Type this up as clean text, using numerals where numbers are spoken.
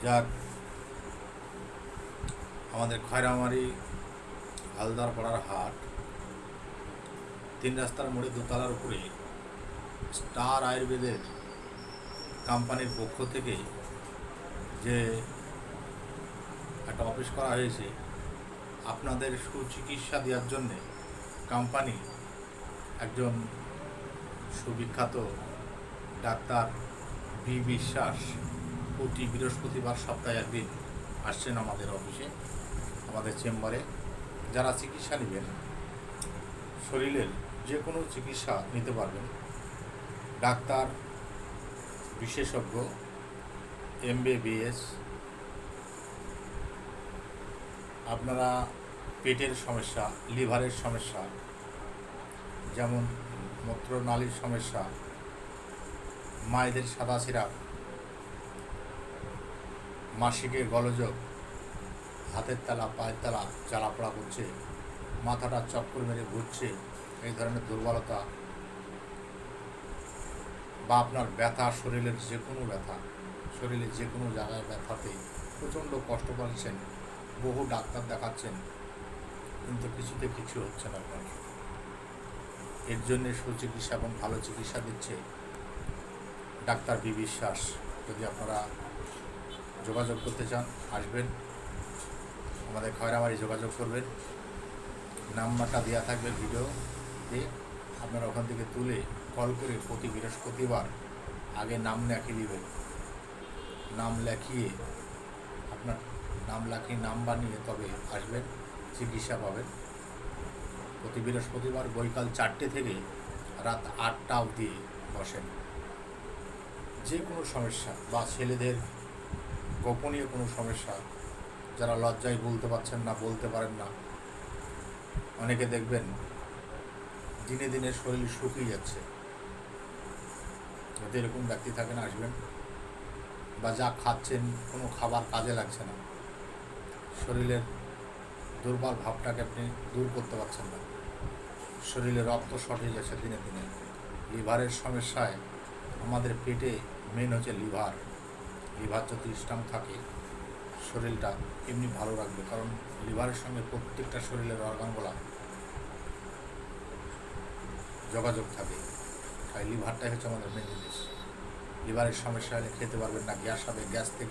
যাক, আমাদের খয়রামারি হালদারপাড়ার হাট 3 রাস্তার মোড়ে দোতলার উপরে স্টার আয়ুর্বেদের কোম্পানির পক্ষ থেকে যে একটা অফিস করা হয়েছে আপনাদের সুচিকিৎসা দেওয়ার জন্যে। কোম্পানি একজন সুবিখ্যাত ডাক্তার বি বিশ্বাস প্রতি বৃহস্পতিবার সপ্তাহে একদিন আসছেন আমাদের অফিসে, আমাদের চেম্বারে। যারা চিকিৎসা নেবেন, শরীরের যে কোনো চিকিৎসা নিতে পারবেন। ডাক্তার বিশেষজ্ঞ MBBS। আপনারা পেটের সমস্যা, লিভারের সমস্যা, যেমন মূত্রনালীর সমস্যা, মায়েদের সাদা সিরাপ, মাসিকে গোলযোগ, হাতের তালা পায়ের তালা জ্বালাপোড়া করছে, মাথাটা চক্কর মেরে ঘুরছে, এই ধরনের দুর্বলতা, বা আপনার ব্যথা, শরীরের যে কোনো ব্যথা, শরীরের যে কোনো জায়গায় ব্যথাতে প্রচণ্ড কষ্ট পাচ্ছেন, বহু ডাক্তার দেখাচ্ছেন কিন্তু কিছুতে কিছু হচ্ছে না আপনার। এর জন্যে সুচিকিৎসা এবং ভালো চিকিৎসা দিচ্ছে ডাক্তার বি বিশ্বাস। যদি আপনারা যোগাযোগ করতে চান, আসবেন আমাদের খয়রামারি, যোগাযোগ করবেন। নাম্বারটা দেওয়া থাকবে ভিডিওতে, আপনারা ওখান থেকে তুলে কল করে প্রতি বৃহস্পতিবার আগে নাম লেখিয়ে নেবেন। নাম লেখিয়ে আপনার নাম লেখিয়ে নাম্বার নিয়ে তবে আসবেন, চিকিৎসা পাবেন। প্রতি বৃহস্পতিবার বৈকাল 4টে থেকে রাত 8টা অবধি বসেন। যে কোনো সমস্যা বা ছেলেদের গোপনীয় কোনো সমস্যা, যারা লজ্জায় বলতে পারছেন না, বলতে পারেন না, অনেকে দেখবেন দিনে দিনে শরীর শুকিয়ে যাচ্ছে, যদি এরকম ব্যক্তি থাকেন আসবেন। বা যা খাচ্ছেন কোনো খাবার কাজে লাগছে না, শরীরের দুর্বল ভাবটাকে আপনি দূর করতে পারছেন না, শরীরে রক্ত শর্ট হয়ে যাচ্ছে দিনে দিনে। লিভারের সমস্যায়, আমাদের পেটে মেন হচ্ছে লিভার। লিভার যদি স্ট্রং থাকে শরীরটা এমনি ভালো রাখবে, কারণ লিভারের সঙ্গে প্রত্যেকটা শরীরের অর্গানগুলো যোগাযোগ থাকে। তাই লিভারটাই হচ্ছে আমাদের মেন জিনিস। লিভারের সমস্যা হলে খেতে পারবেন না, গ্যাস হবে, গ্যাস থেকে